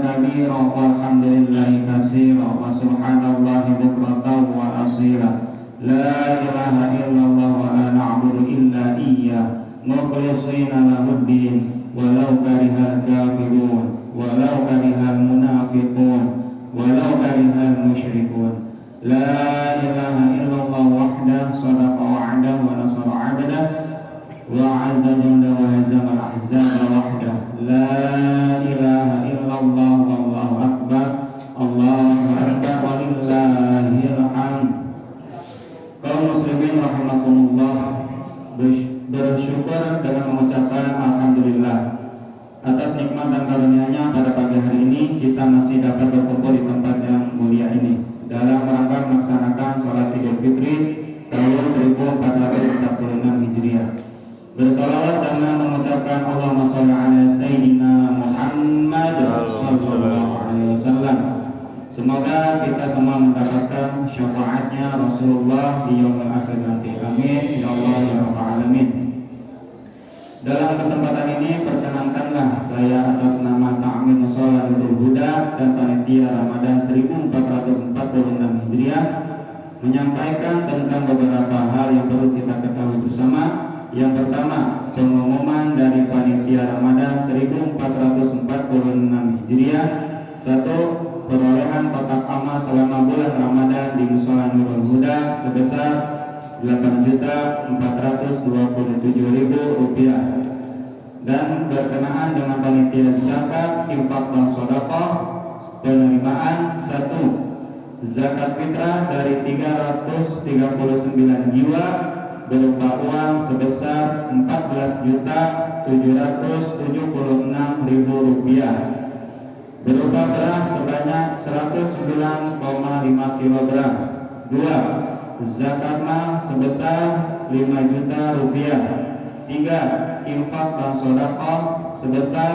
كبيرا والحمد لله كثيرا وسبحان الله بكرة وأصيلا لا إله إلا الله ولا نعبد إلا إياه مخلصين له الدين ولو كره الكافرون ولو كره المنافقون ولو كره المشركون لا إله إلا الله وحده صدق وعده ونصر عبده وعز جنده وهزم الأحزاب وحده لا إله إلا الله والله أكبر الله أكبر ولله الحمد. Kaum muslimin rahimakumullah, bersyukur dengan mengucapkan alhamdulillah atas nikmat dan karunia-Nya pada pagi hari ini kita masih dapat berkumpul di tempat yang mulia ini dalam rangka melaksanakan sholat Idul Fitri tahun 1446 Hijriah. Bersalawat dengan mengucapkan Allahumma sholli ala Sayyidina Muhammad sallallahu alaihi wasallam. Semoga kita semua mendapatkan syafaatnya Rasulullah di yaumil akhir nanti. Amin ya Allah ya rabbal alamin. Dalam kesempatan ini perkenankanlah saya atas nama Ta'min Sholatul Huda dan Panitia Ramadan 1446 Hijriah menyampaikan tentang beberapa hal yang perlu kita ketahui bersama. Yang pertama, pengumuman dari Panitia Ramadan 1446 Hijriah. 1. Perolehan kotak amal selama bulan Ramadan di Mushola Nurul Huda sebesar Rp8.427.000 dan berkenaan dengan panitia zakat, infak dan sedekah penerimaan. 1. Zakat fitrah dari 339 jiwa berupa uang sebesar Rp14.776.000 berupa beras sebanyak 109,5 kg. 2. Zakat mal sebesar Rp5.000.000. 3. Infak dan sedekah sebesar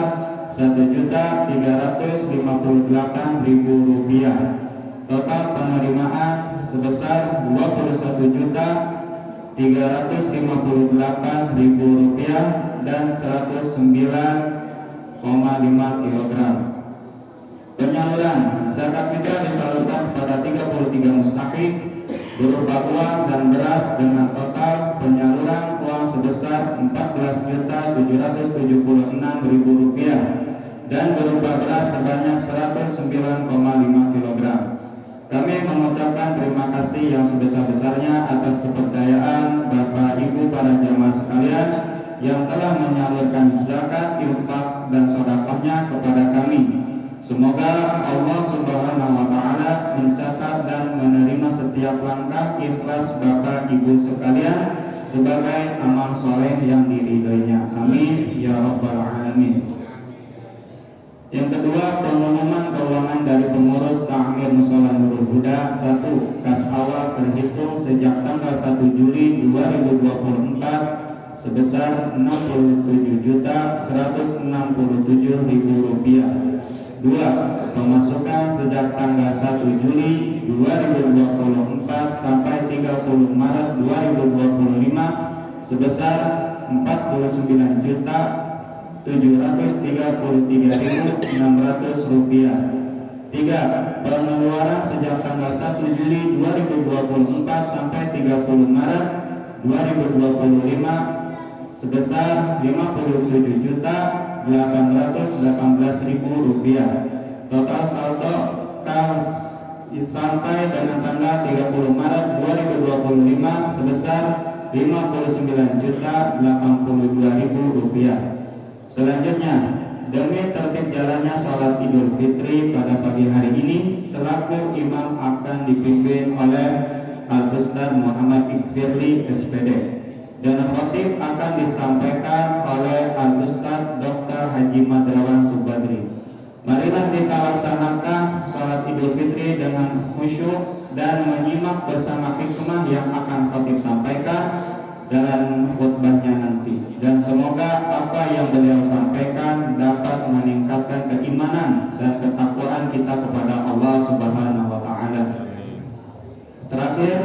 Rp1.358.000. Total penerimaan sebesar Rp20.358.000 dan 109,5 kg. Penyaluran zakat fitrah disalurkan pada 33 mustahik berupa uang dan beras dengan total penyaluran uang sebesar Rp14.776.000 dan berupa beras sebanyak 109,5 kg. Kami mengucapkan terima kasih yang sebesar-besarnya atas kepercayaan Bapak Ibu para jamaah sekalian yang telah menyalurkan zakat, infak dan sedekahnya kepada kami. Semoga Allah Subhanahu wa Ta'ala mencatat dan menerima setiap langkah ikhlas Bapak Ibu sekalian sebagai amal soleh yang diridhoinya. Amin ya rabbal alamin. Yang kedua, pengumuman keuangan dari pengurus Ta'mir Mushola Nurul Huda. 1. Kas awal terhitung sejak tanggal 1 Juli 2024 sebesar Rp60.167.000. 2. Pemasukan sejak tanggal 1 Juli 2024 sampai 30 Maret 2025 sebesar Rp49.733.600. 3. Pengeluaran sejak tanggal 1 Juli 2024 sampai 30 Maret 2025 sebesar Rp57.818.000. Total saldo kas sampai dengan tanggal 30 Maret 2025 sebesar Rp59.082.000. Selanjutnya, demi tertib jalannya sholat Idul Fitri pada pagi hari ini, selaku imam akan dipimpin oleh Al-Ustaz Muhammad Iqfirli SPD dan khatib akan disampaikan oleh Al-Ustaz Dr. Haji Madrawan Subadri. Marilah kita laksanakan sholat Idul Fitri dengan khusyuk dan menyimak bersama hikmah yang akan khatib sampaikan dalam khutbahnya nanti. Dan semoga apa yang beliau sampaikan dapat meningkatkan keimanan dan ketakwaan kita kepada Allah Subhanahu wa Ta'ala. Terakhir,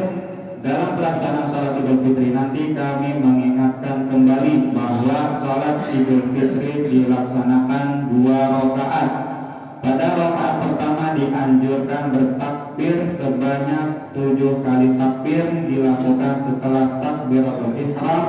dalam pelaksanaan sholat Idul Fitri nanti kami mengingatkan kembali bahwa sholat Idul Fitri dilaksanakan 2 rakaat Pada rakaat pertama dianjurkan bertakbir sebanyak 7 kali. Takbir dilakukan setelah takbiratul ihram.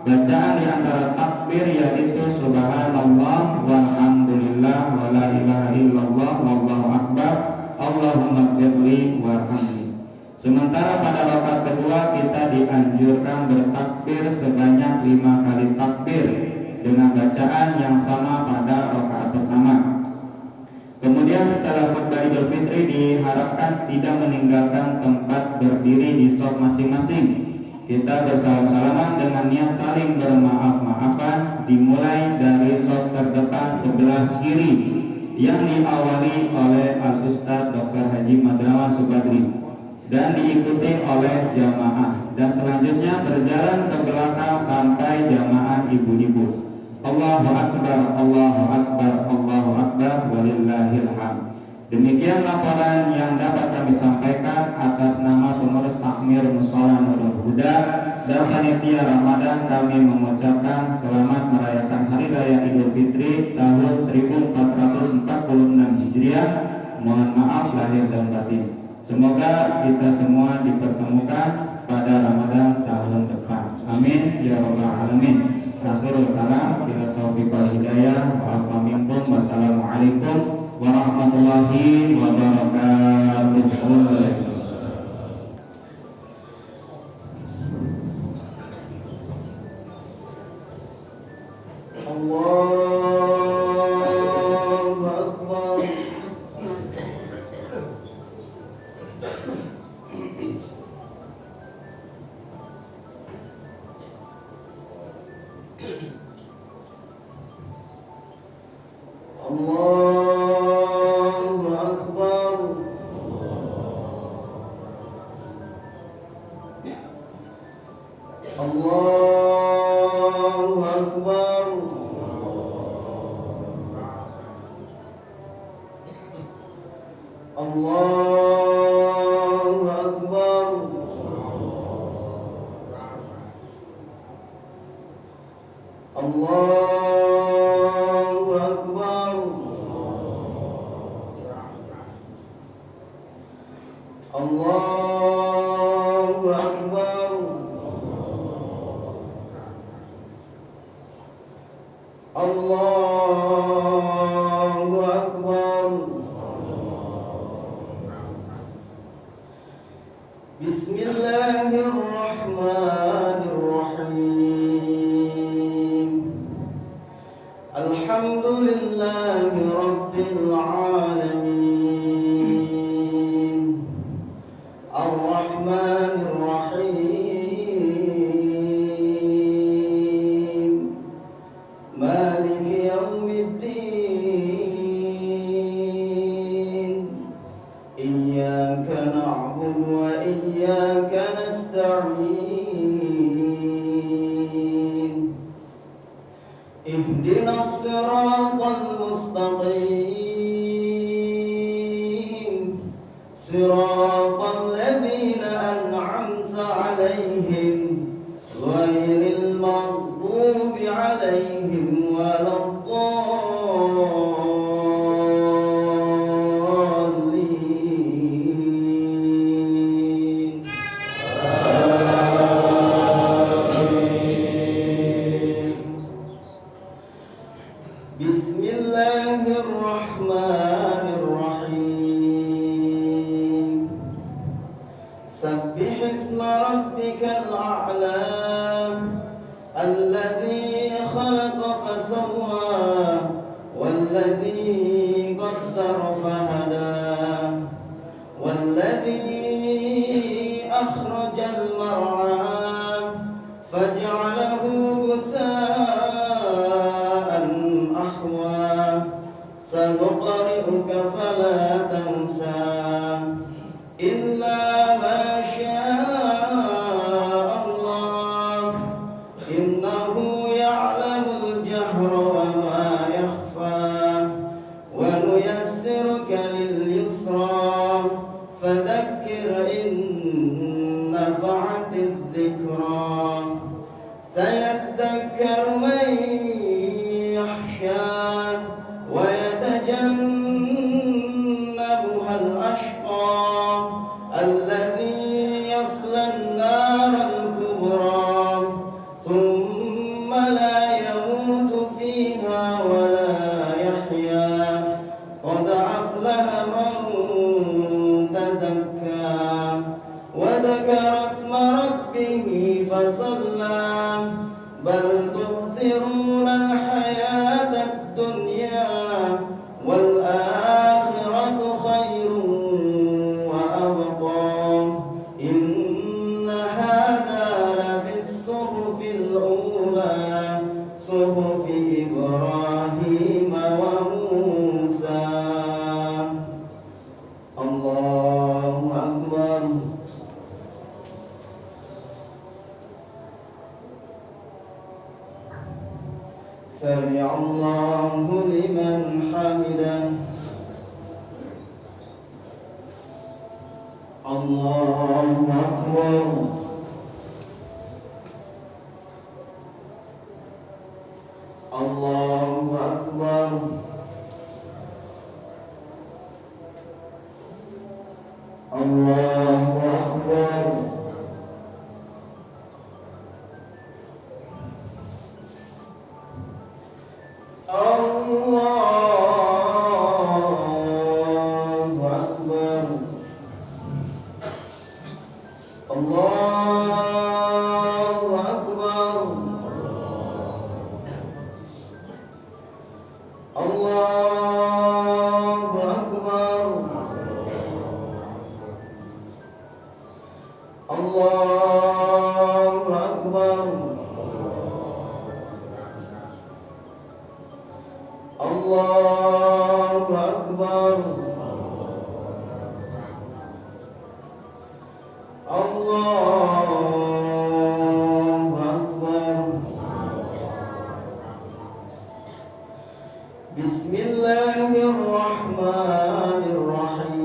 Bacaan di antara takbir yaitu subhanallah walhamdulillah wala ilaha illallah wallahu akbar Allahumma firli warhamni. Sementara pada rakaat kedua kita dianjurkan bertakbir sebanyak 5 kali takbir dengan bacaan yang sama pada rakaat pertama. Kemudian setelah khutbah Idul Fitri diharapkan tidak meninggalkan tempat berdiri di shaf masing-masing. Kita bersalam-salaman dengan niat saling bermaaf-maafan, dimulai dari shaf terdepan sebelah kiri yang diawali oleh Al-Ustadz Dr. Haji Madrawan Subadri dan diikuti oleh jamaah, dan selanjutnya berjalan ke belakang sampai jamaah ibu-ibu. Allahu Akbar, Allahu Akbar, Allahu Akbar, walillahil hamd. Demikian laporan yang dapat kami sampaikan atas nama pengurus takmir Mushola Nurul Huda dan panitia Ramadan. Kami mengucapkan selamat merayakan Hari Raya Idul Fitri tahun 1446 Hijriah. Mohon maaf lahir dan batin. Semoga kita semua dipertemukan pada Ramadan tahun depan. Amin ya rabbal alamin. Akhirul kalam, bila taufiq wal hidayah, wa afa minkum. Wassalamualaikum warahmatullahi wabarakatuh. Allahu Akbar. Allahu Akbar. Allahu Akbar. Allahu Akbar. Allahu Akbar. Allahu Akbar. Allahu Akbar. Bismillahirrahmanirrahim. Alhamdulillahi Rabbil alamin. Ar-Rahmanir Rahim. Maliki yaumiddin. Iyyaka na'budu wa iyyaka nasta'in. Ihdinas siratal mustaqim. Siratal ladzina an'amta 'alaihim ghairil maghdubi 'alaihim waladdallin. Bismillahirrahmanirrahim. Sabbih isma rabbikal a'la alladzi khalaqa fasawwa walladzi qaddara fahada walladzi akhrajal mar'a faj'alahu ghusaa'an ahwa sanuqri'uka fala tansa illa ma syaa Allah innahu ya'lamul jahra wa ma yakhfa wa nuyassiruka lil yusra fadhakkir in nafa'atiz dhikra sayadhakkaru man yakhsha wa yatajannab أفلح من تزكى وذكر اسم ربه فصلى بل تؤثرون الحياة الدنيا والآخرة خير وأبقى إن هذا لفي الصحف الأولى صحف إبراهيم وموسى. الله أكبر. سمع الله لمن حمده. الله أكبر. الله أكبر. الله أكبر. بسم الله الرحمن الرحيم.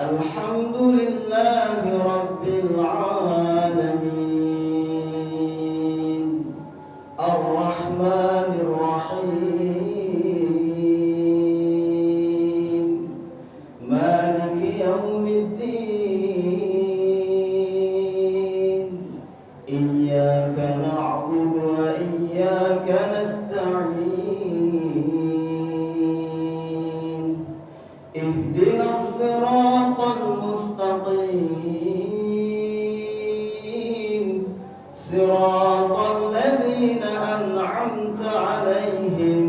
الحمد لله رب العالمين الرحمن الرحيم مالك يوم الدين إياك نعبد وإياك نستعين اهدنا الصراط المستقيم صراط الذين أنعمت عليهم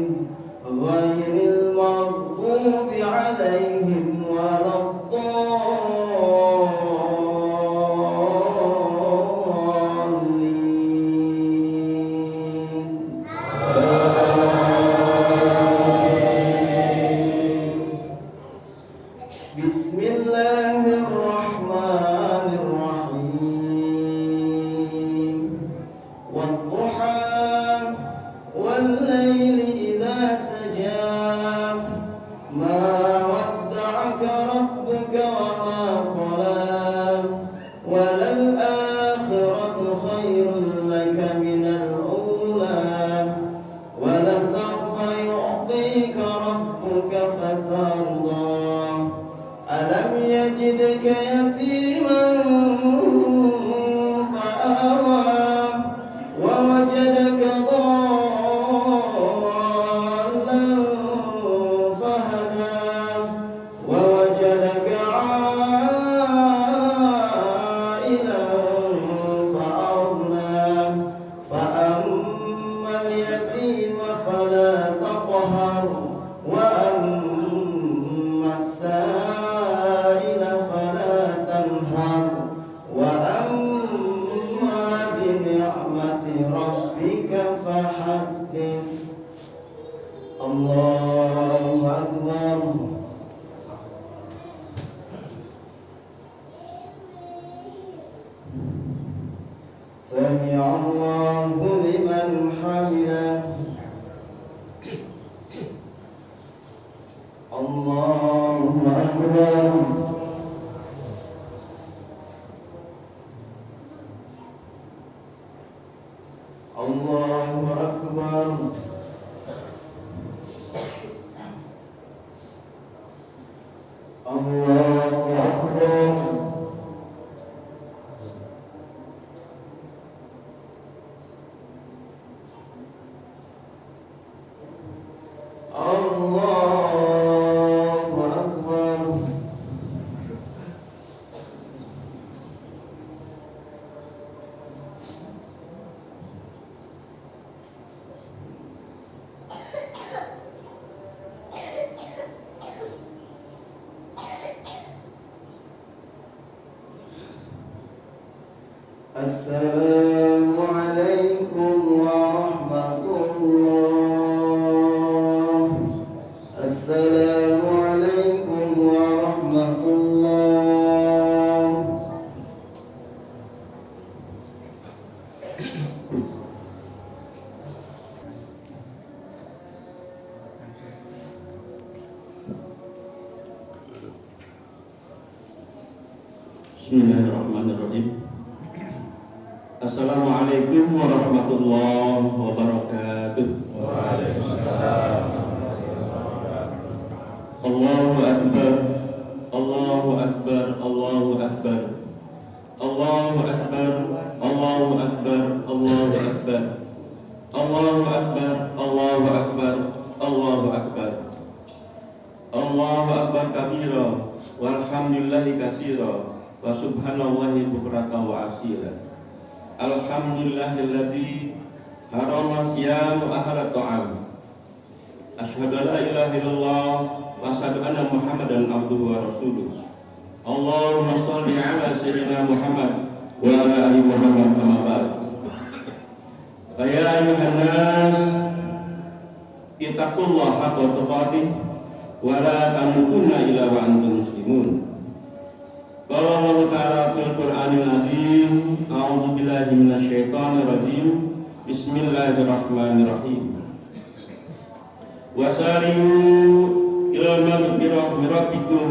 غير المغضوب عليهم ولا بسم الله الرحمن الرحيم والضحى والليل إذا سجى ما ودعك ربك وما قلى وللآخرة خير لك من الأولى ولسوف يعطيك ربك فترضى ألم يجدك يتيما فآوى ووجدك ضالا فهدى ووجدك عائلا فأغنى فأما اليتيم فلا تقهر وأما السائل فلا تنهر وأما بنعمة ربك فحدث. الله أكبر. سمع الله لمن حمده. الله أكبر. الله أكبر. الله أكبر. الله Assalamualaikum warahmatullah. Assalamualaikum warahmatullah. Bismillahirrahmanirrahim. Assalamualaikum warahmatullahi wabarakatuh. Waalaikumsalam. Allahu akbar. Allahu akbar. Allahu akbar. Allahu akbar. Allahu akbar. Allahu akbar. Allahu akbar. Allahu akbar. Allahu akbar. Allahu akbar kabira walhamdulillahi katsira wa subhanallahi bukratan wa asila. Alhamdulillahilladzi harama siyamu ahla ta'am. Asyhadu an la ilaha illallah wa asyhadu anna Muhammadan abduhu wa rasuluh. Allahumma shalli ala sayyidina Muhammad wa ala ali Muhammad kama ba'd. Ya ayyuhan nas ittaqullaha haqqa tuqatih wa la tamutunna illa wa antum muslimun. Qala Allah Ta'ala fil Qur'anil Azim, a'udzu billahi minasyaitonir rajim. Bismillahirrahmanirrahim. Wasari'u ila maghfirah min rabbikum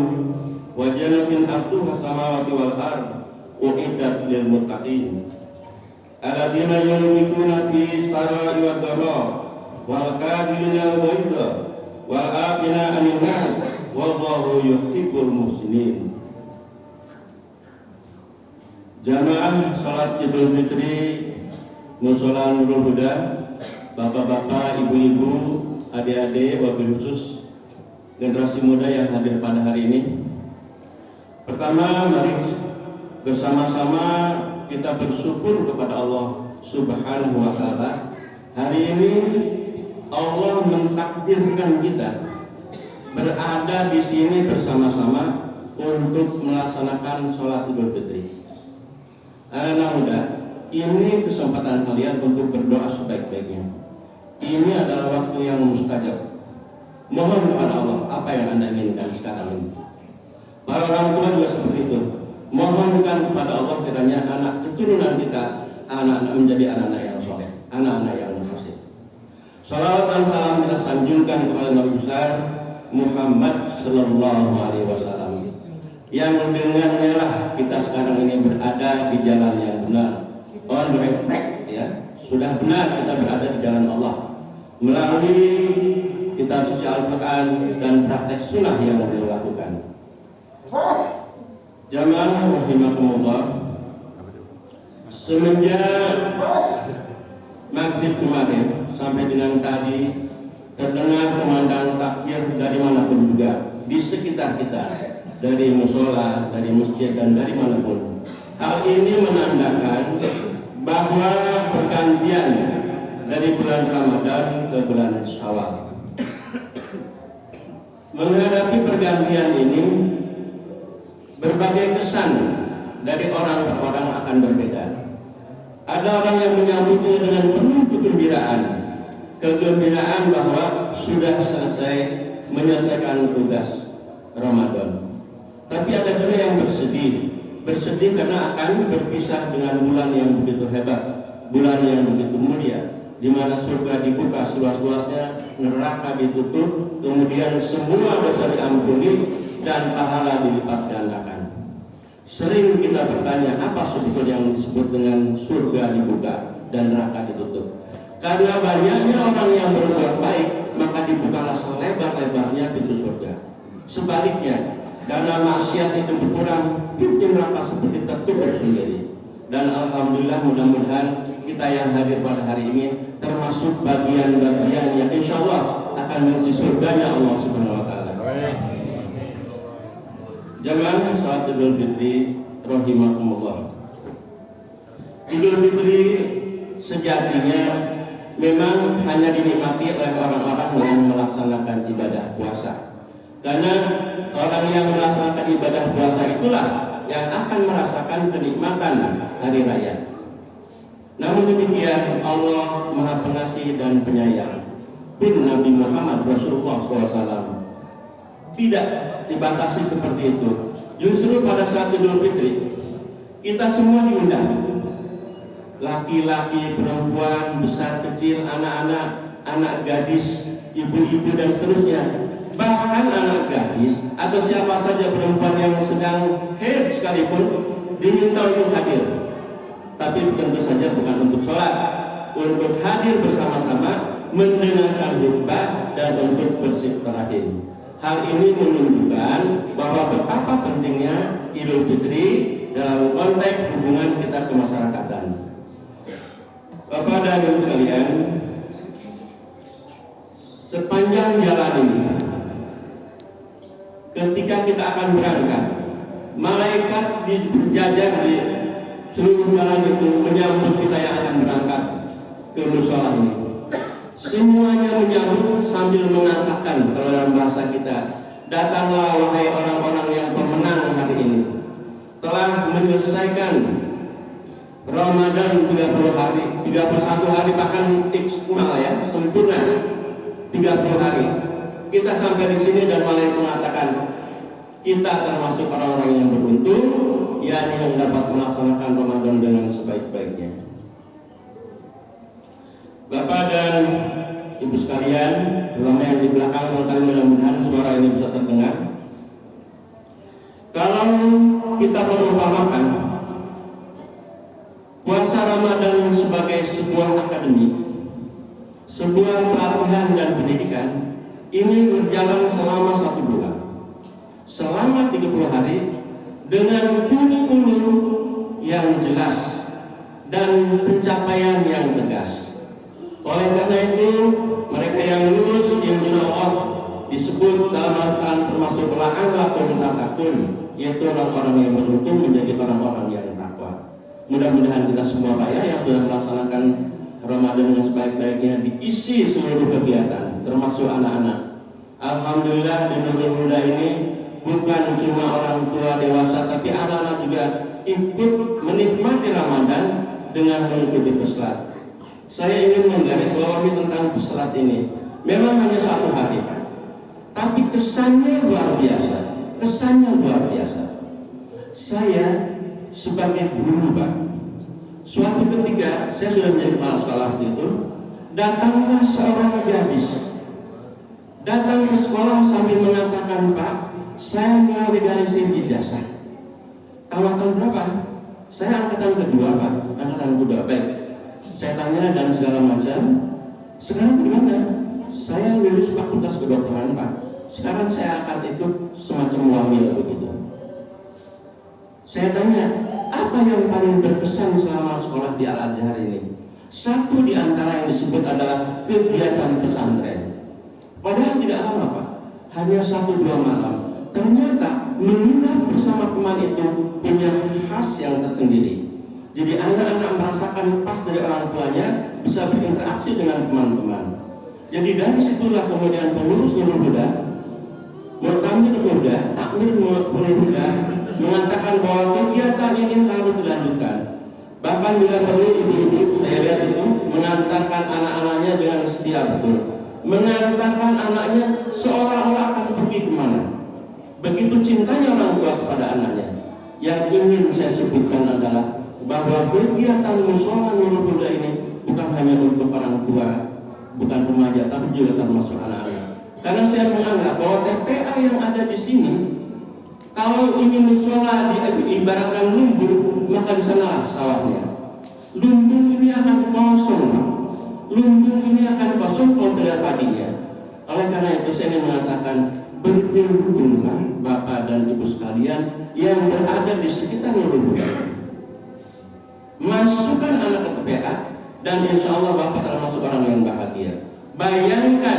wa jannatin arduha samawati wal ard u'iddat lil muttaqin. Alladzina yunfiquna fi sarai wad dharra wal kadhibina al ghaidha wal 'afina 'anil nas wallahu yuhibbul muhsinin. Jamaah salat Idul Fitri Mushola Nurul Huda, bapak-bapak, ibu-ibu, adik-adik, wabil khusus generasi muda yang hadir pada hari ini. Pertama, mari bersama-sama kita bersyukur kepada Allah Subhanahu wa Ta'ala. Hari ini Allah mentakdirkan kita berada di sini bersama-sama untuk melaksanakan sholat Idul Fitri. Anak muda, ini kesempatan kalian untuk berdoa sebaik-baiknya. Ini adalah waktu yang mustajab. Mohon kepada Allah apa yang Anda inginkan sekarang ini. Para orang tua juga seperti itu. Mohonkan kepada Allah kiranya anak keturunan kita anak-anak menjadi anak-anak yang soleh, anak-anak yang muhsin. Salawat dan salam kita sanjungkan kepada Nabi besar Muhammad Sallallahu Alaihi Wasallam, yang dengannya lah kita sekarang ini berada di jalan yang benar. On the right track, ya, sudah benar kita berada di jalan Allah melalui kitab suci Al-Quran dan praktek sunnah yang beliau lakukan. Jamaah rahimakumullah, semenjak maghrib kemarin sampai dengan tadi terdengar kumandang takbir dari manapun juga di sekitar kita, dari musola, dari masjid dan dari manapun. Hal ini menandakan bahwa pergantian dari bulan Ramadan ke bulan Syawal. Menghadapi pergantian ini, berbagai kesan dari orang per orang akan berbeda. Ada orang yang menyambutnya dengan penuh kegembiraan bahwa sudah selesai menyelesaikan tugas Ramadan. Tapi ada juga yang bersedih karena akan berpisah dengan bulan yang begitu hebat, bulan yang begitu mulia, di mana surga dibuka seluas-luasnya, neraka ditutup, kemudian semua dosa diampuni dan pahala dilipat gandakan. Sering kita bertanya, apa sebetulnya yang disebut dengan surga dibuka dan neraka ditutup? Karena banyaknya orang yang berbuat baik, maka dibukalah selebar-lebarnya pintu surga. Sebaliknya, karena maksiat itu berkurang, pintu neraka seperti tertutup sendiri. Dan alhamdulillah, mudah-mudahan kita yang hadir pada hari ini termasuk bagian-bagian yang insya Allah akan mengisi surganya Allah Subhanahu Wa Taala. Jamaah salat Idul Fitri rahimakumullah. Idul Fitri sejatinya memang hanya dinikmati oleh orang-orang yang melaksanakan ibadah puasa. Karena orang yang melaksanakan ibadah puasa itulah yang akan merasakan kenikmatan hari raya. Namun demikian Allah Maha Pengasih dan Penyayang. Pun Nabi Muhammad Rasulullah SAW tidak dibatasi seperti itu. Justru pada saat Idul Fitri kita semua diundang, laki-laki, perempuan, besar kecil, anak-anak, anak gadis, ibu-ibu dan seterusnya. Bahkan anak gadis atau siapa saja perempuan yang sedang haid sekalipun diminta untuk hadir. Tapi tentu saja bukan untuk sholat, untuk hadir bersama-sama, mendengarkan khutbah dan untuk bersilaturahim. Hal ini menunjukkan bahwa betapa pentingnya Idul Fitri dalam konteks hubungan kita kemasyarakatan. Bapak dan Ibu sekalian, sepanjang jalan ini, ketika kita akan berangkat, malaikat berjajar di seluruh jalan itu menyambut kita yang akan berangkat ke mushola ini. Semuanya menyambut sambil mengatakan, kalau dalam bahasa kita, datanglah wahai orang-orang yang pemenang hari ini, telah menyelesaikan Ramadan 30 hari, 31 hari, bahkan istimewa ya, sempurna 30 hari. Kita sampai di sini dan malaikat mengatakan kita termasuk orang-orang yang beruntung, yakni yang dapat melaksanakan Ramadan dengan sebaik-baiknya. Bapak dan Ibu sekalian, terutama yang di belakang, mudah-mudahan suara ini bisa terdengar. Kalau kita mengumpamakan puasa Ramadan sebagai sebuah akademi, sebuah pelatihan dan pendidikan, ini berjalan selama 1 bulan, selama 30 hari, dengan kurikulum yang jelas dan pencapaian yang tegas. Oleh karena itu, mereka yang lulus insya Allah disebut dalam Al-Quran termasuk la'allakum tattaqun, yaitu orang-orang yang beruntung menjadi orang-orang yang takwa. Mudah-mudahan kita semua Pak ya, yang sudah melaksanakan Ramadan dengan sebaik-baiknya, diisi seluruh kegiatan termasuk anak-anak. Alhamdulillah di Nurul Huda ini bukan cuma orang tua dewasa, tapi anak-anak juga ikut menikmati Ramadan dengan mengikuti peslat. Saya ingin menggarisbawahi tentang peslat ini. Memang hanya 1 hari, tapi kesannya luar biasa. Kesannya luar biasa. Saya sebagai guru Pak, suatu ketika saya sudah menjadi kepala sekolah waktu itu, datanglah seorang gadis, datang ke sekolah sambil mengatakan, Pak, saya mau digarisin ijazah. Angkatan berapa? Saya angkatan kedua Pak, angkatan kedua. Baik. Saya tanya dan segala macam. Sekarang gimana? Saya lulus fakultas kedokteran Pak. Sekarang saya akan ikut semacam wamil begitu. Saya tanya, apa yang paling berkesan selama sekolah di Al-Azhar ini? Satu di antara yang disebut adalah kegiatan pesantren. Padahal tidak lama Pak, hanya 1-2 malam. Ternyata menginap bersama teman itu punya khas yang tersendiri. Jadi anak-anak merasakan pas dari orang tuanya, bisa berinteraksi dengan teman-teman. Jadi dari situlah kemudian pengurus Nurul Huda, Mu'tamir Huda, Takmir Nurul Huda mengatakan bahwa kegiatan ini harus dilanjutkan. Bahkan bila perlu ibu-ibu, saya lihat itu mengantarkan anak-anaknya dengan setia betul, mengantarkan anaknya seolah-olah akan pergi kemana. Begitu cintanya orang tua kepada anaknya. Yang ingin saya sebutkan adalah bahwa kegiatan mushola Nurul Huda ini bukan hanya untuk orang tua, bukan remaja, tapi juga termasuk anak-anak. Karena saya menganggap bahwa TPA yang ada di sini, kalau ingin mushola diibaratkan lumbung, maka di sanalah sawahnya. Lumbung ini akan kosong, lumbung ini akan kosong kalau tidak padinya. Oleh karena itu saya ingin mengatakan, berkunjunglah Bapak dan Ibu sekalian yang berada di sekitar Nurul Huda. Masukkan anak ke TPA dan insya Allah Bapak termasuk orang yang bahagia. Bayangkan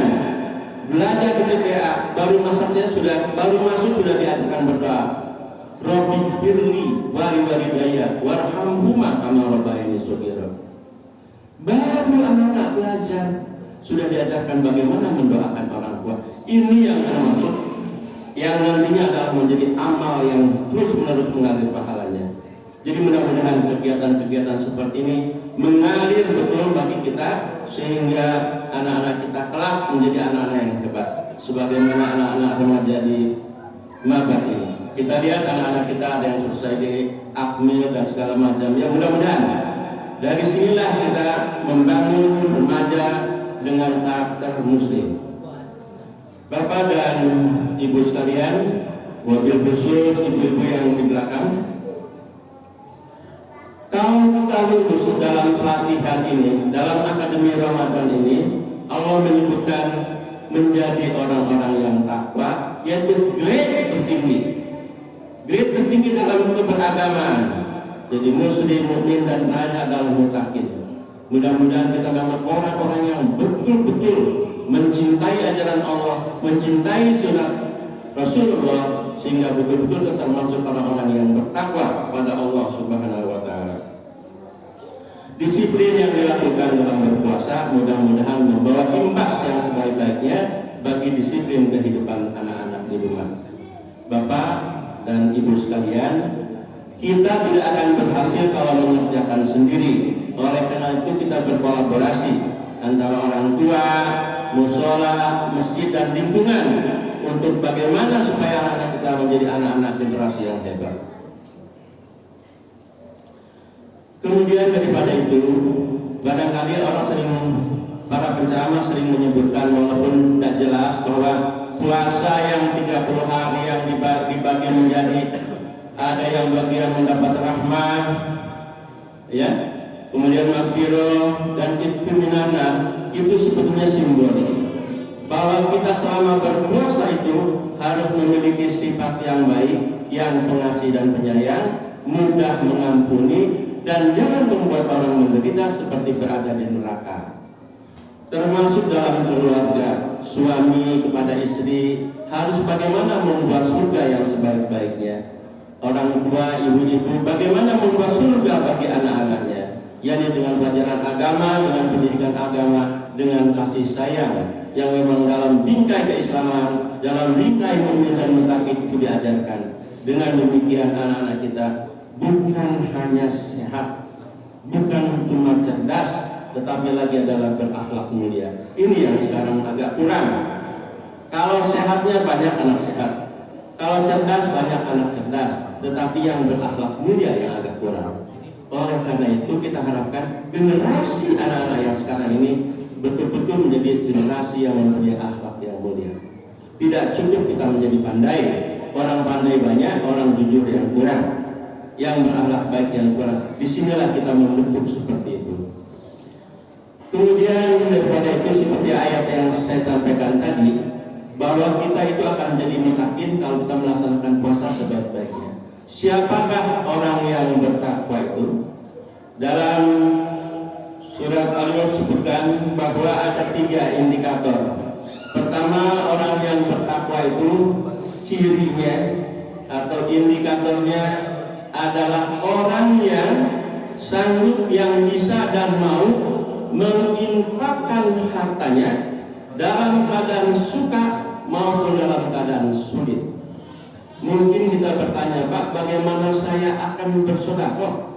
belajar di TPA baru masuk sudah diajarkan berdoa. Rabbi firli walidayya warhamhuma kama rabbayani shaghira. Baru anak-anak belajar sudah diajarkan bagaimana mendoakan orang tua. Ini yang termasuk yang nantinya adalah menjadi amal yang terus-menerus mengalir pahalanya. Jadi mudah-mudahan kegiatan-kegiatan seperti ini mengalir betul bagi kita, sehingga anak-anak kita kelak menjadi anak-anak yang hebat sebagaimana anak-anak remaja di mabah ini. Kita lihat anak-anak kita ada yang selesai di akmil dan segala macam. Ya mudah-mudahan dari sinilah kita membangun remaja dengan karakter muslim. Bapak dan ibu sekalian, wabil khusus ibu-ibu yang di belakang, kalau kita lulus dalam pelatihan ini, dalam akademi Ramadan ini, Allah menyebutkan menjadi orang-orang yang takwa, yaitu grade tertinggi dalam keberagamaan. Jadi muslim, mukmin dan raja adalah muttaqin. Mudah-mudahan kita dapat orang-orang yang betul-betul mencintai ajaran Allah, mencintai sunnah Rasulullah, sehingga betul-betul termasuk orang-orang yang bertakwa kepada Allah Subhanahu wa Ta'ala. Disiplin yang dilakukan dalam berpuasa mudah-mudahan membawa imbas yang sebaik-baiknya bagi disiplin kehidupan anak-anak di rumah. Bapak dan ibu sekalian, kita tidak akan berhasil kalau mengerjakan sendiri. Oleh karena itu kita berkolaborasi antara orang tua, musola, masjid dan lingkungan untuk bagaimana supaya anak kita menjadi anak-anak generasi yang hebat. Kemudian daripada itu, barangkali para penceramah sering menyebutkan, walaupun tidak jelas, bahwa puasa yang 30 hari yang dibagi menjadi, ada yang bagian mendapat rahmah, ya, kemudian maghfirah dan itminanan, itu sebetulnya simbolik bahwa kita selama berpuasa itu harus memiliki sifat yang baik, yang pengasih dan penyayang, mudah mengampuni, dan jangan membuat orang menderita seperti berada di neraka. Termasuk dalam keluarga, suami kepada istri harus bagaimana membuat surga yang sebaik-baiknya. Orang tua, ibu-ibu bagaimana membuat surga bagi anak-anaknya, yakni dengan pelajaran agama, dengan pendidikan agama, dengan kasih sayang yang memang dalam bingkai keislaman, dalam bingkai mukmin dan muttaqin itu diajarkan. Dengan demikian anak-anak kita bukan hanya sehat, bukan cuma cerdas, tetapi lagi adalah berakhlak mulia. Ini yang sekarang agak kurang. Kalau sehatnya banyak anak sehat, kalau cerdas banyak anak cerdas, tetapi yang berakhlak mulia yang agak kurang. Oleh karena itu kita harapkan generasi anak-anak yang sekarang ini betul-betul menjadi generasi yang mempunyai akhlak yang mulia. Tidak cukup kita menjadi pandai, orang pandai banyak, orang jujur yang kurang, yang berakhlak baik yang kurang. Disinilah kita membentuk seperti itu. Kemudian daripada itu, seperti ayat yang saya sampaikan tadi, bahwa kita itu akan menjadi muttaqin kalau kita melaksanakan puasa sebaik-baiknya. Siapakah orang yang bertakwa itu? Dalam surat Al-Mulk sebutkan bahwa ada 3 indikator. Pertama, orang yang bertakwa itu cirinya atau indikatornya adalah orang yang sanggup, yang bisa dan mau menginfakkan hartanya dalam keadaan suka maupun dalam keadaan sulit. Mungkin kita bertanya, Pak, bagaimana saya akan bersedekah?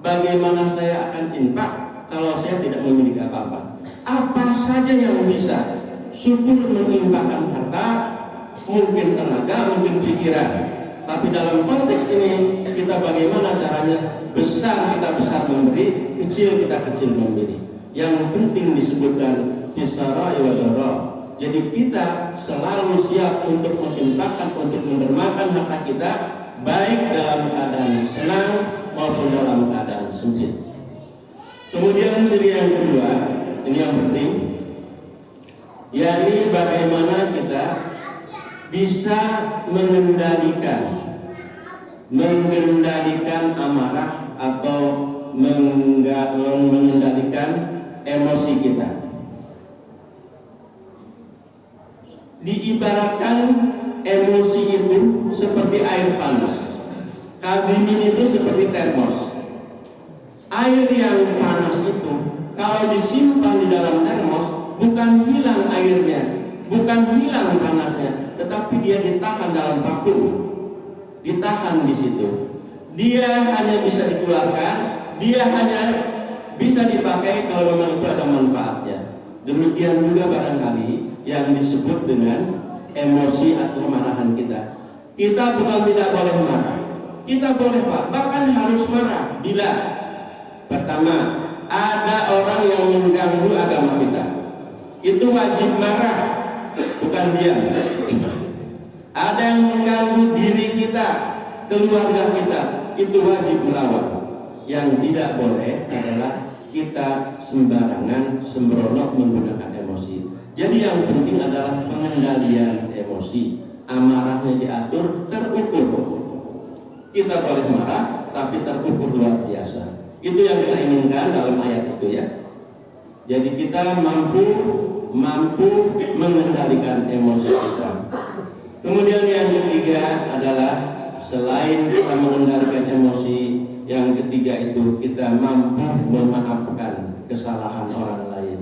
Bagaimana saya akan infak kalau saya tidak memiliki apa-apa? Apa saja yang bisa? Syukur menginfakkan harta, mungkin tenaga, mungkin pikiran. Tapi dalam konteks ini kita bagaimana caranya? Besar kita besar memberi, kecil kita kecil memberi. Yang penting disebutkan bisara wa dara. Jadi kita selalu siap untuk menginfakkan, untuk mendermakan harta kita, baik dalam keadaan senang maupun dalam keadaan sempit. Kemudian ciri yang kedua, ini yang penting, yakni bagaimana kita bisa mengendalikan amarah atau mengendalikan emosi kita. Diibaratkan emosi itu seperti air panas, kadingin itu seperti termos. Air yang panas itu kalau disimpan di dalam termos, bukan hilang airnya, bukan hilang panasnya, tetapi dia ditahan dalam vakum, ditahan di situ. Dia hanya bisa dikeluarkan, dia hanya bisa dipakai kalau memang itu ada manfaatnya. Demikian juga barangkali yang disebut dengan emosi atau kemarahan kita. Kita bukan tidak boleh marah, kita boleh Pak, bahkan harus marah bila pertama ada orang yang mengganggu agama kita. Itu wajib marah, bukan diam. Ada yang mengganggu diri kita, keluarga kita, itu wajib melawan. Yang tidak boleh adalah kita sembarangan sembrono menggunakan emosi. Jadi yang penting adalah pengendalian emosi. Amarahnya diatur, terukur. Kita boleh marah, tapi terukur luar biasa. Itu yang kita inginkan dalam ayat itu ya. Jadi kita mampu mengendalikan emosi kita. Kemudian yang ketiga adalah selain kita mengendalikan emosi, yang ketiga itu kita mampu memaafkan kesalahan orang lain.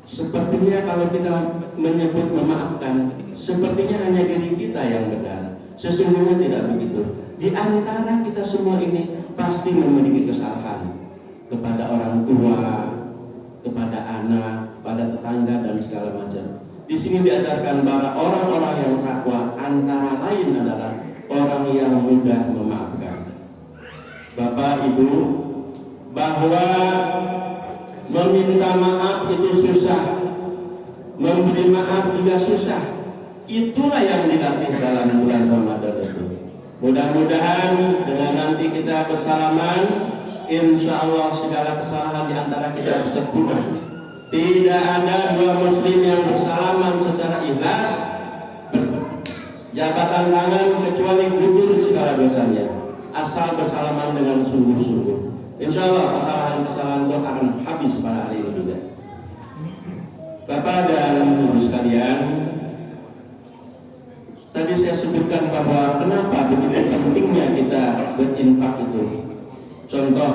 Sepertinya kalau kita menyebut memaafkan, sepertinya hanya diri kita yang benar. Sesungguhnya tidak begitu. Di antara kita semua ini pasti memiliki kesalahan kepada orang tua, kepada anak, pada tetangga dan segala macam. Di sini diajarkan bahwa orang-orang yang takwa antara lain adalah orang yang mudah memaafkan. Bapak Ibu, bahwa meminta maaf itu susah, memberi maaf juga susah. Itulah yang dilatih dalam bulan Ramadan itu. Mudah-mudahan dengan nanti kita bersalaman, insya Allah segala kesalahan di antara kita sempurna. Tidak ada dua muslim yang bersalaman secara ikhlas, jabatan tangan kecuali gugur segala dosanya. Asal bersalaman dengan sungguh-sungguh. Insya Allah kesalahan-kesalahan itu akan habis pada hari ini juga. Bapak dan Ibu sekalian, tadi saya sebutkan bahwa kenapa begitu pentingnya kita berinfak itu. Contoh,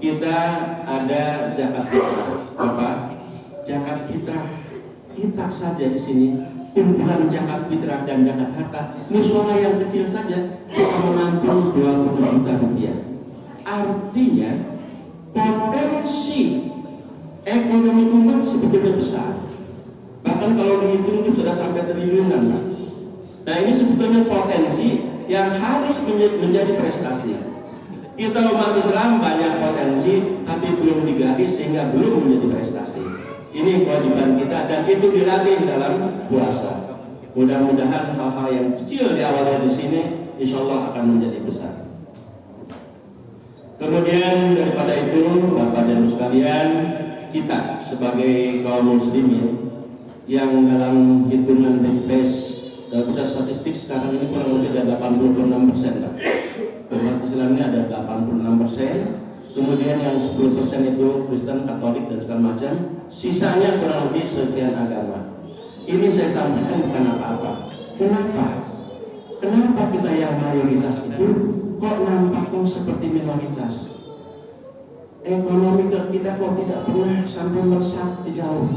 kita ada zakat fitrah, Bapak, zakat fitrah kita saja di sini kumpulan zakat fitrah dan zakat harta, musyawarah yang kecil saja bisa menampung 20 juta rupiah. Artinya potensi ekonomi umat sebetulnya besar. Bahkan kalau dihitung itu sudah sampai triliunan, Pak. Nah ini sebetulnya potensi yang harus menjadi prestasi. Kita umat Islam banyak potensi, tapi belum digali sehingga belum menjadi prestasi. Ini kewajiban kita dan itu dilatih dalam puasa. Mudah-mudahan hal-hal yang kecil di awalnya di sini, insya Allah akan menjadi besar. Kemudian daripada itu, Bapak dan Ibu sekalian, kita sebagai kaum muslimin yang dalam hitungan BPS dalam pusat statistik sekarang ini kurang lebih ada 86%, Pak. Umat Islam ini ada 86%. Kemudian yang 10% itu Kristen, Katolik dan segala macam. Sisanya kurang lebih sekian agama. Ini saya sampaikan bukan apa-apa. Kenapa kita yang mayoritas itu kok nampaknya seperti minoritas? Ekonomi kita kok tidak pernah sampai meresap jauh.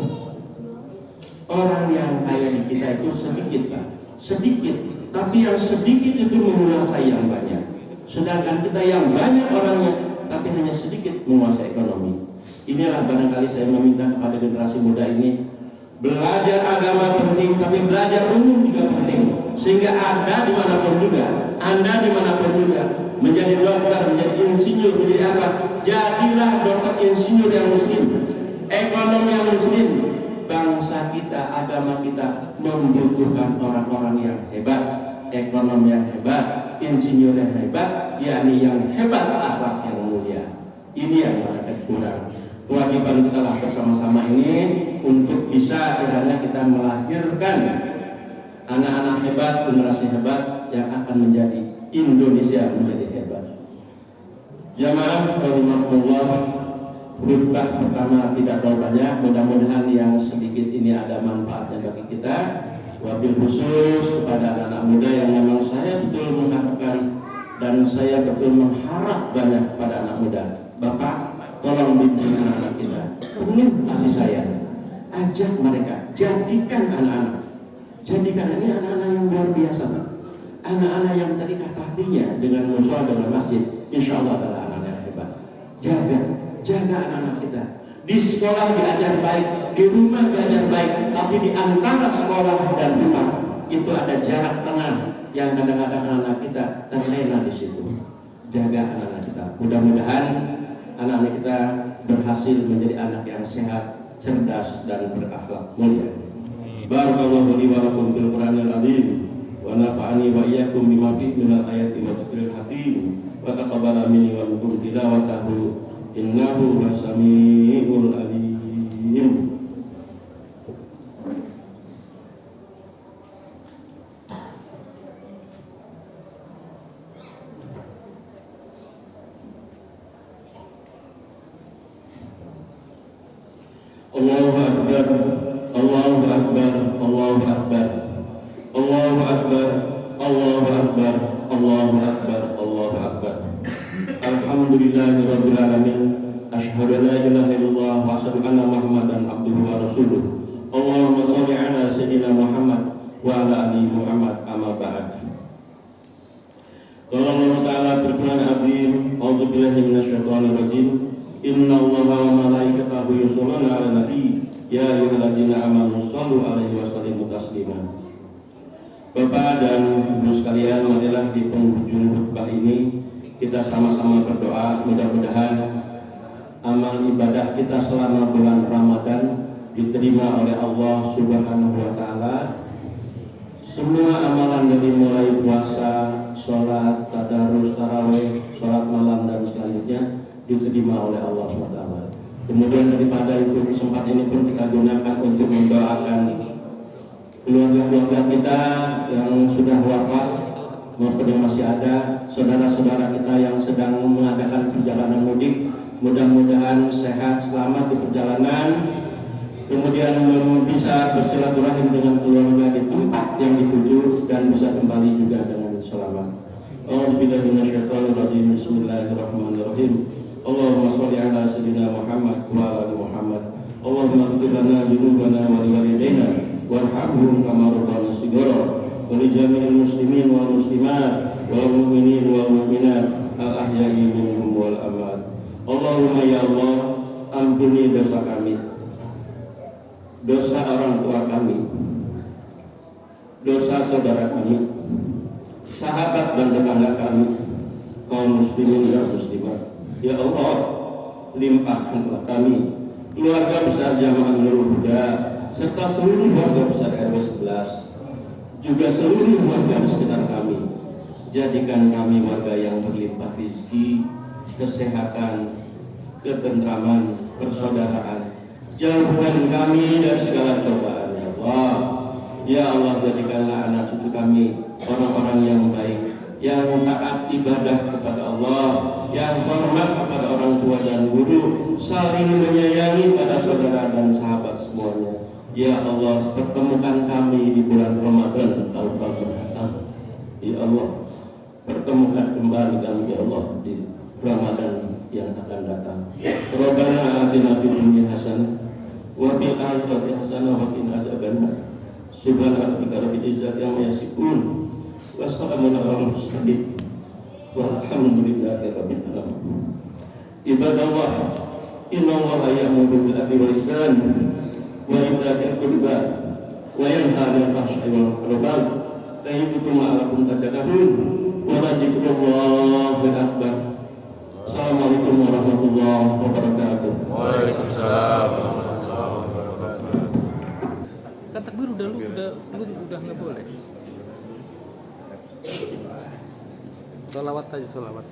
Orang yang kaya di kita itu sedikit, Pak. Sedikit. Tapi yang sedikit itu menguasai yang banyak. Sedangkan kita yang banyak orangnya, tapi hanya sedikit menguasai ekonomi. Inilah barangkali saya meminta kepada generasi muda ini, belajar agama penting, tapi belajar umum juga penting. Sehingga Anda dimanapun juga, Anda dimanapun juga, menjadi dokter, menjadi insinyur, menjadi apa? Jadilah dokter insinyur yang muslim, ekonom yang muslim. Bangsa kita, agama kita membutuhkan orang-orang yang hebat, ekonom yang hebat, insinyur yang hebat, yakni yang hebat akhlak yang mulia. Ini yang mereka kurang. Kewajiban kita lah bersama-sama ini untuk bisa kiranya kita melahirkan anak-anak hebat, generasi hebat yang akan menjadi Indonesia menjadi hebat. Jamaah rahimakumullah, khutbah pertama tidak terlalu banyak, mudah-mudahan yang sedikit ini ada manfaatnya bagi kita. Wabil khusus kepada anak-anak muda yang memang saya betul mengharapkan dan saya betul mengharap banyak kepada anak muda. Bapak, tolong bimbing anak-anak kita, penuh kasih sayang, ajak mereka, jadikan anak-anak, jadikan ini anak-anak yang luar biasa, Pak. Anak-anak yang terikat hatinya dengan musola, dengan masjid, insya Allah adalah anak-anak yang hebat. Jaga jaga anak-anak kita. Di sekolah diajar baik, di rumah diajar baik, tapi di antara sekolah dan rumah itu ada jarak tengah yang kadang-kadang anak-anak kita terlena di situ. Jaga anak-anak kita. Mudah-mudahan anak-anak kita berhasil menjadi anak yang sehat, cerdas dan berakhlak mulia. Barakallahu li wa lakum bil Qur'anil azim wa nafa'ani wa iyyakum bima fihi minal ayati wa dzikril hakim wa taqabbala minni wa minkum tilawatahu innahu wasami'ul alim. Allahu akbar, Allahu akbar, Allahu akbar, Allahu akbar, Allahu akbar, Allahu akbar, Allahu akbar. Alhamdulillahirabbil alamin. Asyhadu an la ilaha illallah wa asyhadu anna Muhammadan abduhu wa rasuluh. Allahumma shalli ala sayyidina Muhammad wa ala ali Muhammad amma ba'd. Qala Allah Ta'ala berfirman azim, a'udzu billahi minasyaitonir rajim. Inna Allaha wa malaikatahu yusholluna 'alan nabi ya ayyuhalladzina amanu shallu 'alaihi wa sallimu taslima. Bapak dan Ibu sekalian, marilah di penghujung khutbah ini kita sama-sama berdoa mudah-mudahan amal ibadah kita selama bulan Ramadan diterima oleh Allah Subhanahu wa taala. Semua amalan dari mulai puasa, sholat, tadarus, tarawih, sholat malam dan selanjutnya diterima oleh Allah SWT. Kemudian daripada itu kesempatan ini pun kita gunakan untuk mendoakan keluarga-keluarga kita yang sudah wafat maupun yang masih ada, saudara-saudara kita yang sedang mengadakan perjalanan mudik, mudah-mudahan sehat, selamat di perjalanan, kemudian bisa bersilaturahim dengan keluarga di tempat yang dituju dan bisa kembali juga dengan selamat. A'udzubillahi minasyaitonir rajim. Bismillahirrahmanirrahim. Allahumma sholli ala sayyidina Muhammad wa ala ali Muhammad. Allahumma ighfir lana dzunubana wa liwalidayna warhamhum kama rabbayana shighara wa li jami'il muslimin wal muslimat wal mu'minin wal mu'minat al ahya'i minhum wal amwat. Allahumma ya Allah, ampuni dosa kami, dosa orang tua kami, dosa saudara kami, sahabat dan tetangga kami, kaum muslimin dan muslimat. Ya Allah, limpahkanlah kami, keluarga besar Jamaah Nurul Huda, serta seluruh warga besar RW 11, juga seluruh warga di sekitar kami. Jadikan kami warga yang berlimpah rezeki, kesehatan, ketentraman, persaudaraan. Jauhkan kami dari segala cobaan, ya Allah. Ya Allah, jadikanlah anak cucu kami orang-orang yang baik, yang taat ibadah kepada Allah, yang hormat kepada orang tua dan guru, saling menyayangi pada saudara dan sahabat semuanya. Ya Allah, pertemukan kami di bulan Ramadan tahun mendatang. Ya Allah, pertemukan kembali kami ya Allah di Ramadan yang akan datang. Rabbana atina fid dunya hasanah wa fil akhirati hasanah wa qina adzabannar. Subhana rabbika rabbil izzati amma yasifun. Wassalamualaikum warahmatullahi walhamdulillahi rabbil alamin. Ibadallah, innallaha ya'muru bil adli wal ihsan wa ita'i dzil qurba wa yanha 'anil fahsya'i wal munkar wa ya'idukum la'allakum tadhakkarun wa la dzikrullahi akbar. Assalamualaikum warahmatullahi wabarakatuh. Waalaikumsalam warahmatullahi wabarakatuh. Kan takbir udah nggak boleh. Sholawat aja, sholawat.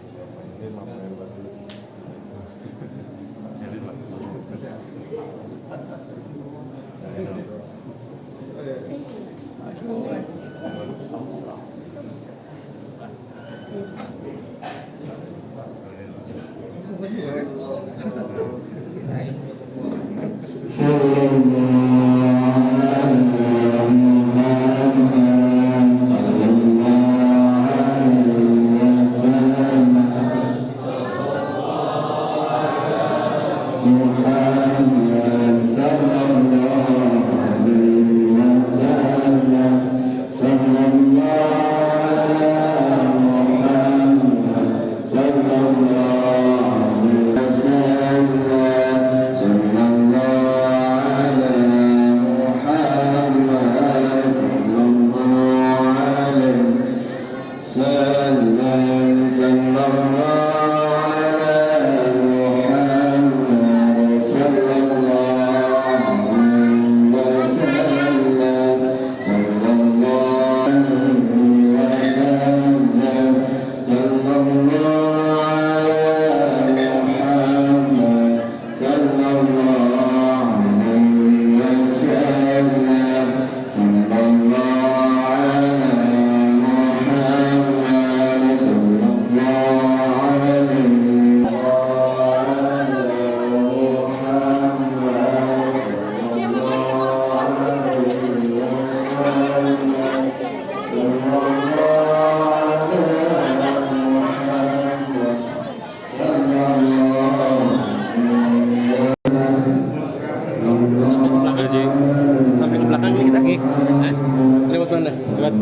lewat mana? Lewat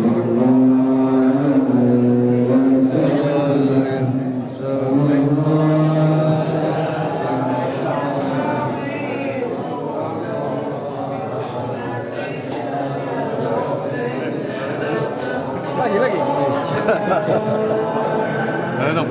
lagi. mana dong?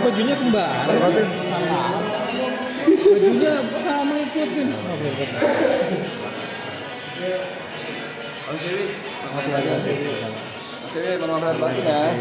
Bajunya kembar. Bajunya sama ikutin. Masih aja. Masih bermanfaat banget ya.